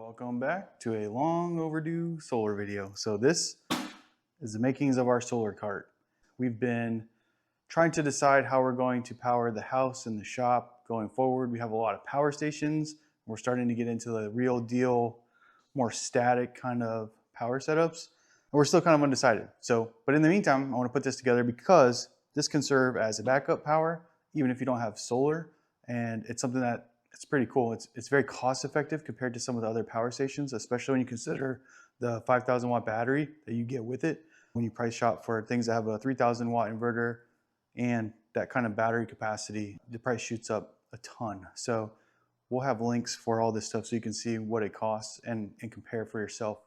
Welcome back to a long overdue solar video. So this is the makings of our solar cart. We've been trying to decide how we're going to power the house and the shop going forward. We have a lot of power stations. We're starting to get into the real deal, more static kind of power setups. And we're still kind of undecided. But in the meantime, I want to put this together because this can serve as a backup power, even if you don't have solar. And it's something that it's pretty cool. It's very cost effective compared to some of the other power stations, especially when you consider the 5,000 watt battery that you get with it. When you price shop for things that have a 3,000 watt inverter and that kind of battery capacity, the price shoots up a ton. So we'll have links for all this stuff so you can see what it costs and compare for yourself.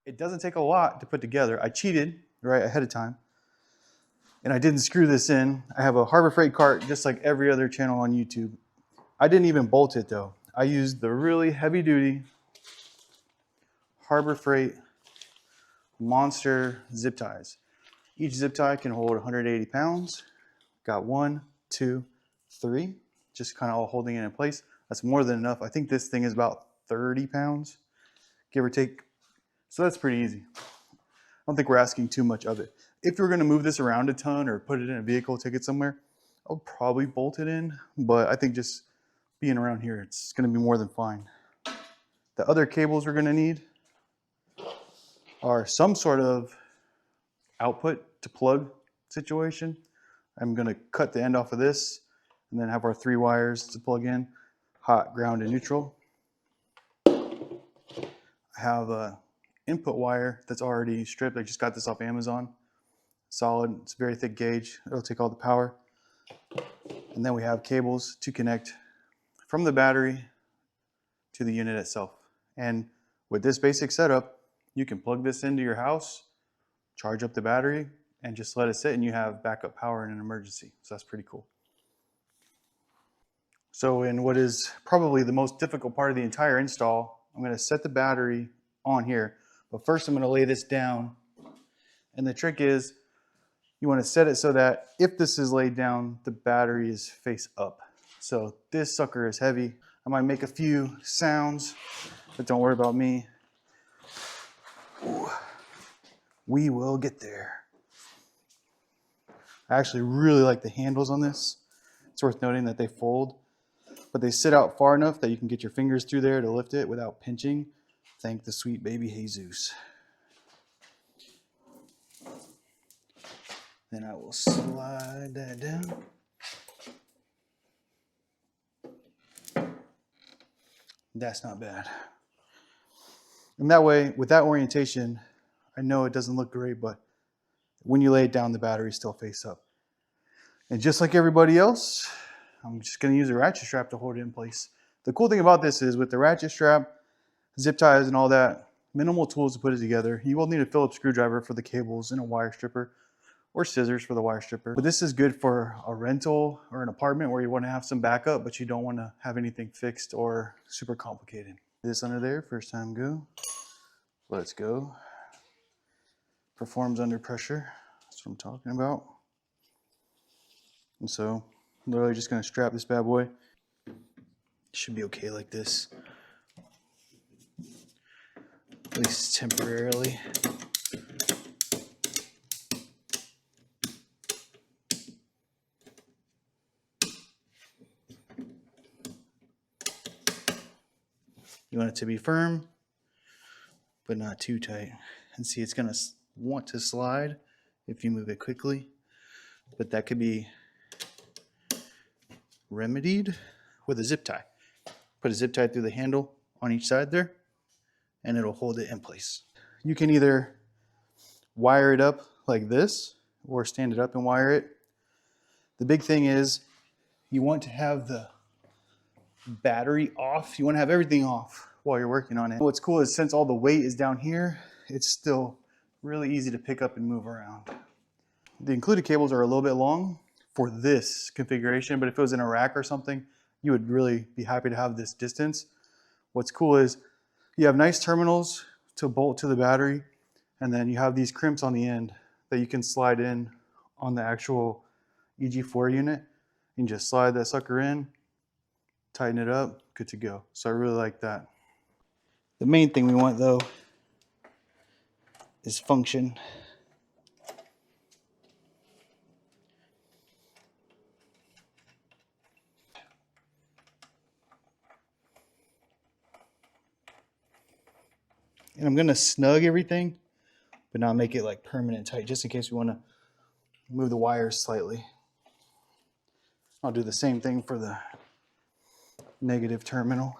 It doesn't take a lot to put together. I cheated right ahead of time and I didn't screw this in. I have a Harbor Freight cart just like every other channel on YouTube. I didn't even bolt it though. I used the really heavy duty Harbor Freight monster zip ties. Each zip tie can hold 180 pounds. Got 1, 2, 3, just kind of all holding it in place. That's more than enough. I think this thing is about 30 pounds, give or take. So that's pretty easy. I don't think we're asking too much of it. If you're gonna move this around a ton or put it in a vehicle, take it somewhere, I'll probably bolt it in, but I think just being around here, it's gonna be more than fine. The other cables we're gonna need are some sort of output to plug situation. I'm gonna cut the end off of this and then have our 3 wires to plug in, hot, ground, and neutral. I have a input wire that's already stripped. I just got this off Amazon. Solid, it's a very thick gauge. It'll take all the power. And then we have cables to connect from the battery to the unit itself. And with this basic setup, you can plug this into your house, charge up the battery, and just let it sit and you have backup power in an emergency. So that's pretty cool. So in what is probably the most difficult part of the entire install, I'm gonna set the battery on here. But first I'm gonna lay this down. And the trick is you wanna set it so that if this is laid down, the battery is face up. So this sucker is heavy. I might make a few sounds, but don't worry about me. Ooh, we will get there. I actually really like the handles on this. It's worth noting that they fold, but they sit out far enough that you can get your fingers through there to lift it without pinching. Thank the sweet baby Jesus. Then I will slide that down. That's not bad. And that way, with that orientation, I know it doesn't look great, but when you lay it down, the battery still face up. And just like everybody else, I'm just gonna use a ratchet strap to hold it in place. The cool thing about this is with the ratchet strap, zip ties and all that, minimal tools to put it together. You will need a Phillips screwdriver for the cables and a wire stripper or scissors for the wire stripper. But this is good for a rental or an apartment where you want to have some backup, but you don't want to have anything fixed or super complicated. This under there, first time go. Let's go. Performs under pressure. That's what I'm talking about. And so literally just gonna strap this bad boy. Should be okay like this. At least temporarily. You want it to be firm, but not too tight. And see, it's gonna want to slide if you move it quickly, but that could be remedied with a zip tie. Put a zip tie through the handle on each side there, and it'll hold it in place. You can either wire it up like this or stand it up and wire it. The big thing is you want to have the battery off. You want to have everything off while you're working on it. What's cool is since all the weight is down here, it's still really easy to pick up and move around. The included cables are a little bit long for this configuration, but if it was in a rack or something, you would really be happy to have this distance. What's cool is You have nice terminals to bolt to the battery, and then you have these crimps on the end that you can slide in on the actual EG4 unit. You can just slide that sucker in, tighten it up, good to go. So I really like that. The main thing we want though is function. And I'm gonna snug everything, but not make it like permanent tight, just in case we wanna move the wires slightly. I'll do the same thing for the negative terminal.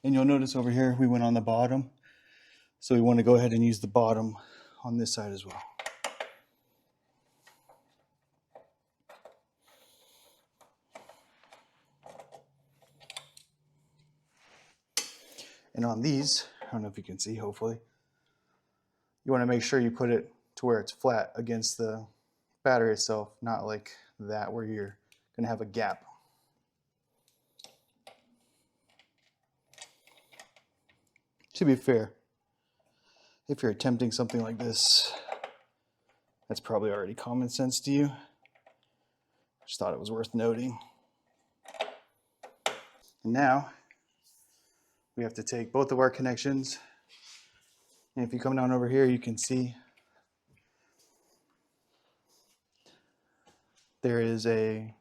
And you'll notice over here, we went on the bottom. So we want to go ahead and use the bottom on this side as well. And on these, I don't know if you can see, hopefully, you want to make sure you put it to where it's flat against the battery itself, not like that where you're going to have a gap. To be fair, if you're attempting something like this, that's probably already common sense to you. Just thought it was worth noting. And now we have to take both of our connections, and if you come down over here, you can see there is a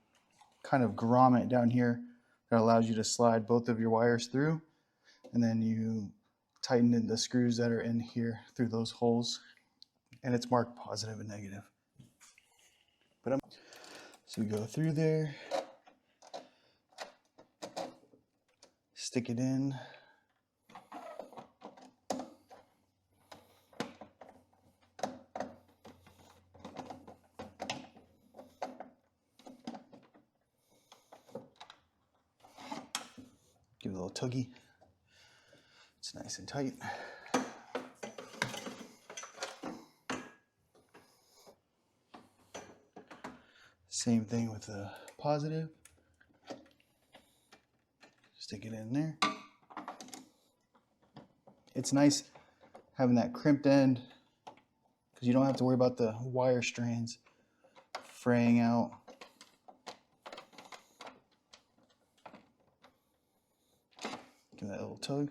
kind of grommet down here that allows you to slide both of your wires through, and then you tighten in the screws that are in here through those holes, and it's marked positive and negative. So we go through there, stick it in, give it a little tuggy. It's nice and tight. Same thing with the positive. Stick it in there. It's nice having that crimped end because you don't have to worry about the wire strands fraying out. Give that a little tug.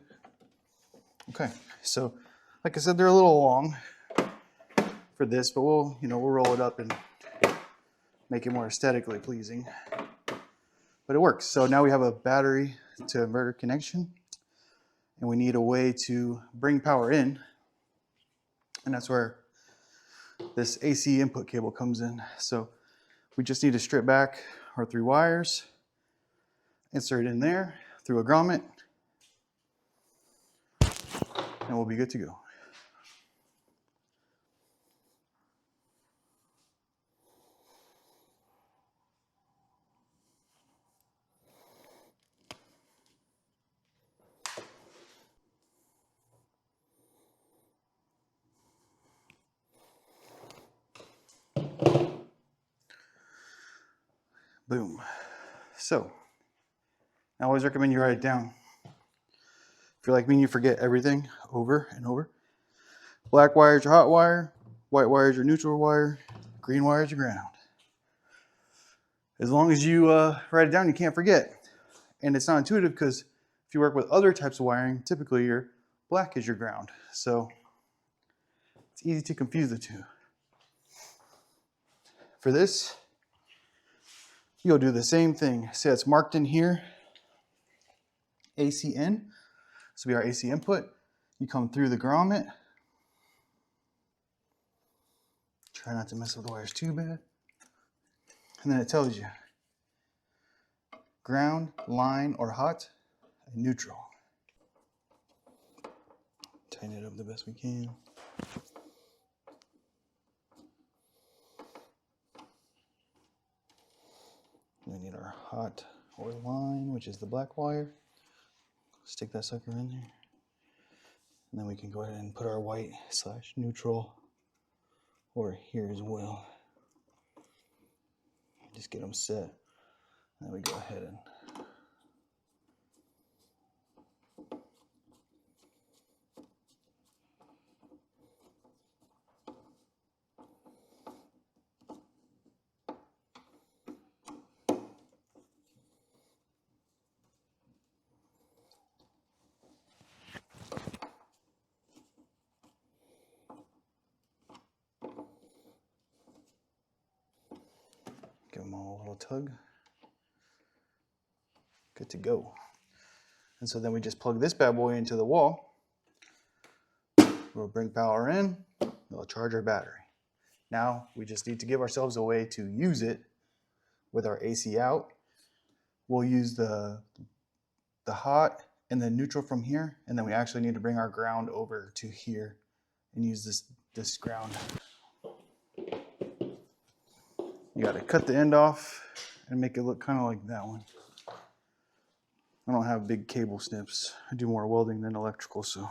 Okay, so like I said, they're a little long for this, but we'll roll it up and make it more aesthetically pleasing. But it works. So now we have a battery to inverter connection, and we need a way to bring power in, and that's where this AC input cable comes in. So we just need to strip back our 3 wires, insert it in there through a grommet, and we'll be good to go. Boom. So I always recommend you write it down. If you're like me and you forget everything over and over. Black wire is your hot wire, white wire is your neutral wire, green wire is your ground. As long as you write it down, you can't forget. And it's not intuitive because if you work with other types of wiring, typically your black is your ground. So it's easy to confuse the two. For this, you'll do the same thing. See, it's marked in here, AC in. This will be our AC input. You come through the grommet. Try not to mess with the wires too bad. And then it tells you ground, line, or hot, and neutral. Tighten it up the best we can. We need our hot or line, which is the black wire. Stick that sucker in there. And then we can go ahead and put our white / neutral over here as well. Just get them set. And then we go ahead and them all a little tug. Good to go. And so then we just plug this bad boy into the wall. We'll bring power in, it'll charge our battery. Now we just need to give ourselves a way to use it with our AC out. We'll use the hot and the neutral from here, and then we actually need to bring our ground over to here and use this ground. You got to cut the end off and make it look kind of like that one. I don't have big cable snips. I do more welding than electrical, so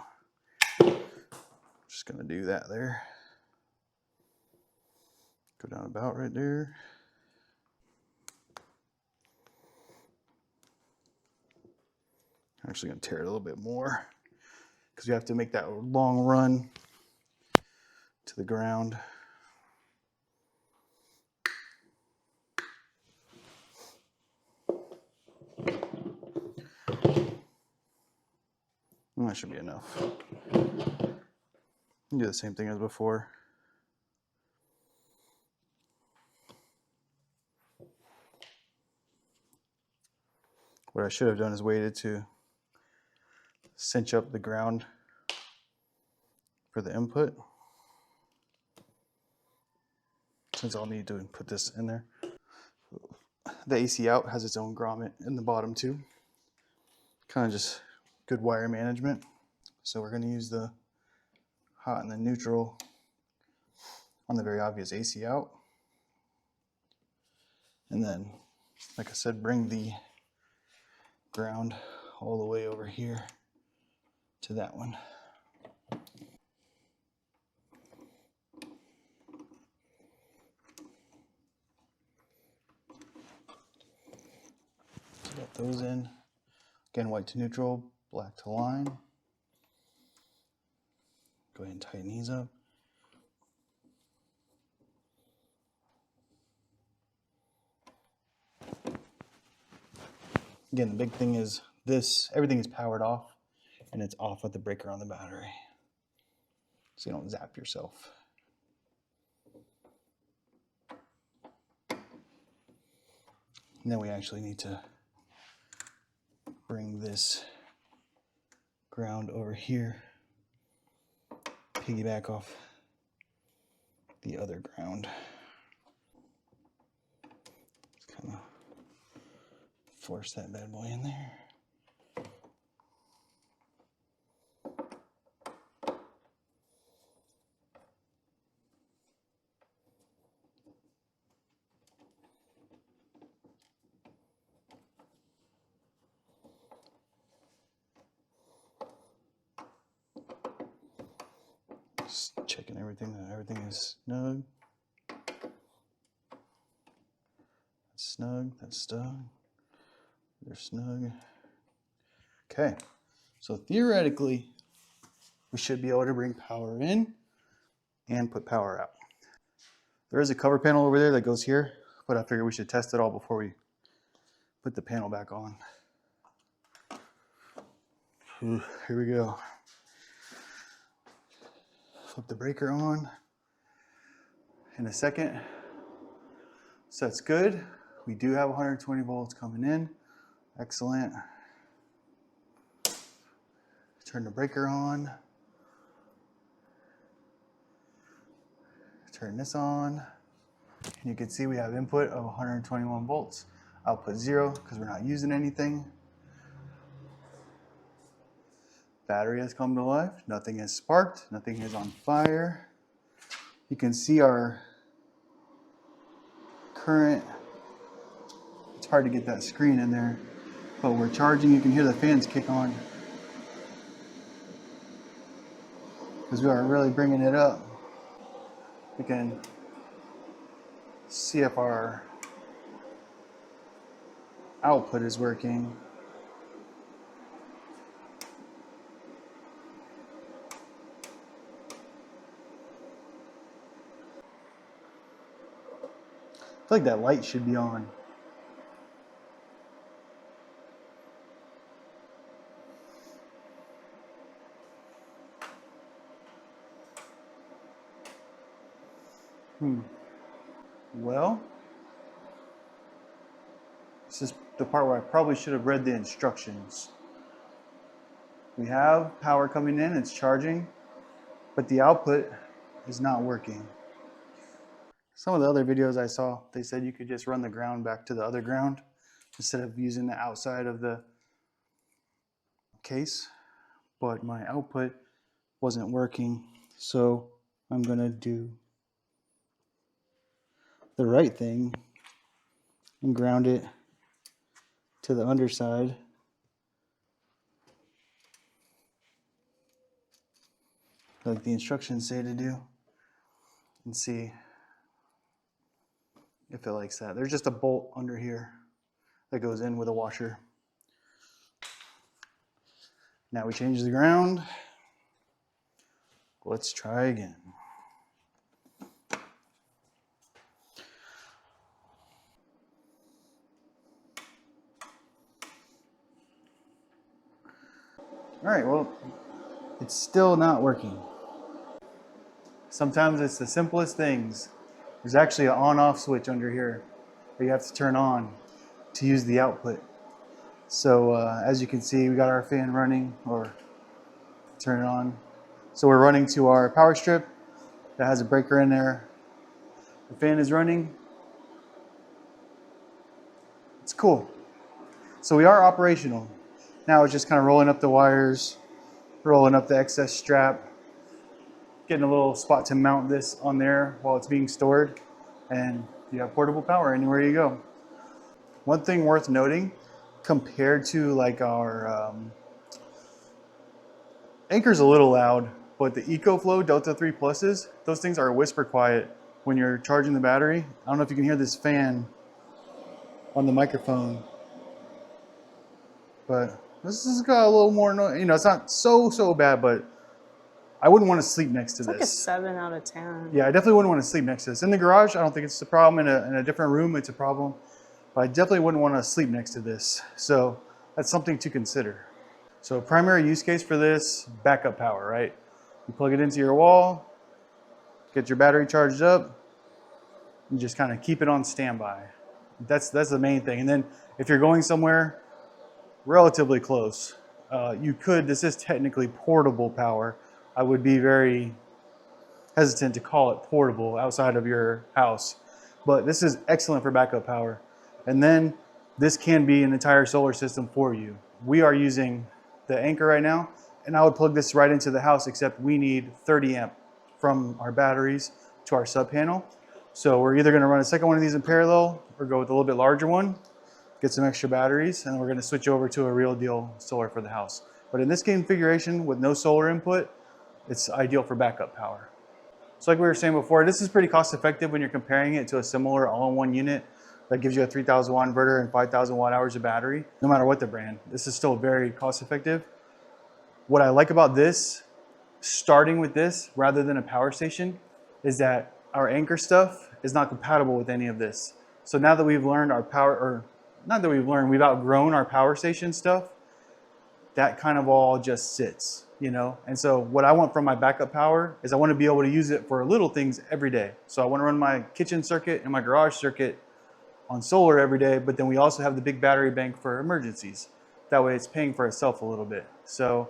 just gonna do that there. Go down about right there. I'm actually gonna tear it a little bit more because we have to make that long run to the ground. And that should be enough. Do the same thing as before. What I should have done is waited to cinch up the ground for the input, since I'll need to put this in there. The AC out has its own grommet in the bottom too. Kind of just good wire management. So we're going to use the hot and the neutral on the very obvious AC out. And then, like I said, bring the ground all the way over here to that one. So got those in. Again, white to neutral, black to line. Go ahead and tighten these up. Again, the big thing is this, everything is powered off and it's off with the breaker on the battery, so you don't zap yourself. And then we actually need to bring this ground over here, piggyback off the other ground. Just kind of force that bad boy in there. Just checking everything, that everything is snug. That's snug, that's snug. They're snug. Okay, so theoretically, we should be able to bring power in and put power out. There is a cover panel over there that goes here, but I figured we should test it all before we put the panel back on. Ooh, here we go. Flip the breaker on in a second. So that's good. We do have 120 volts coming in. Excellent. Turn the breaker on. Turn this on. And you can see we have input of 121 volts. Output 0 because we're not using anything. Battery has come to life. Nothing has sparked. Nothing is on fire. You can see our current. It's hard to get that screen in there, but we're charging. You can hear the fans kick on because we are really bringing it up. We can see if our output is working. I feel like that light should be on. Well, This is the part where I probably should have read the instructions. We have power coming in, it's charging, but the output is not working. Some of the other videos I saw, they said you could just run the ground back to the other ground instead of using the outside of the case, but my output wasn't working, so I'm gonna do the right thing and ground it to the underside. Like the instructions say to do, and see if it likes that. There's just a bolt under here that goes in with a washer. Now we change the ground. Let's try again. All right, well, it's still not working. Sometimes it's the simplest things. There's actually an on-off switch under here that you have to turn on to use the output. So as you can see, we got our fan running, or turn it on. So we're running to our power strip that has a breaker in there. The fan is running. It's cool. So we are operational. Now it's just kind of rolling up the wires, rolling up the excess strap, getting a little spot to mount this on there while it's being stored, and you have portable power anywhere you go. One thing worth noting, compared to like our Anchor's a little loud, but the EcoFlow Delta 3 Pluses, those things are whisper quiet when you're charging the battery. I don't know if you can hear this fan on the microphone, but this has got a little more noise. You know, it's not so bad, but I wouldn't want to sleep next to this. It's like a 7 out of 10. Yeah, I definitely wouldn't want to sleep next to this. In the garage, I don't think it's a problem. In a different room, it's a problem. But I definitely wouldn't want to sleep next to this. So that's something to consider. So primary use case for this, backup power, right? You plug it into your wall, get your battery charged up, and just kind of keep it on standby. That's the main thing. And then if you're going somewhere relatively close, this is technically portable power. I would be very hesitant to call it portable outside of your house, but this is excellent for backup power. And then this can be an entire solar system for you. We are using the Anchor right now, and I would plug this right into the house, except we need 30 amp from our batteries to our sub panel. So we're either gonna run a second one of these in parallel or go with a little bit larger one, get some extra batteries, and we're gonna switch over to a real deal solar for the house. But in this configuration with no solar input, it's ideal for backup power. So like we were saying before, this is pretty cost effective when you're comparing it to a similar all-in-one unit that gives you a 3,000 watt inverter and 5,000 watt hours of battery. No matter what the brand, this is still very cost effective. What I like about this, starting with this rather than a power station, is that our Anchor stuff is not compatible with any of this. So now that we've learned our power, or not that we've learned, we've outgrown our power station stuff, that kind of all just sits, you know? And so what I want from my backup power is I want to be able to use it for little things every day. So I want to run my kitchen circuit and my garage circuit on solar every day, but then we also have the big battery bank for emergencies. That way it's paying for itself a little bit. So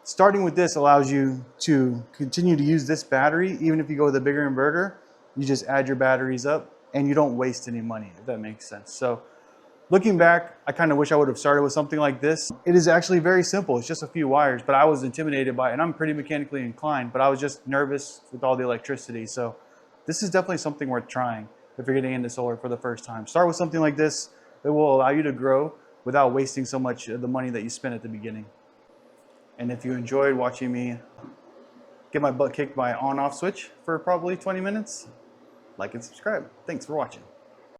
starting with this allows you to continue to use this battery. Even if you go with a bigger inverter, you just add your batteries up and you don't waste any money, if that makes sense. So looking back, I kind of wish I would have started with something like this. It is actually very simple. It's just a few wires, but I was intimidated by it, and I'm pretty mechanically inclined, but I was just nervous with all the electricity. So this is definitely something worth trying if you're getting into solar for the first time. Start with something like this. It will allow you to grow without wasting so much of the money that you spent at the beginning. And if you enjoyed watching me get my butt kicked by an on-off switch for probably 20 minutes, like and subscribe. Thanks for watching.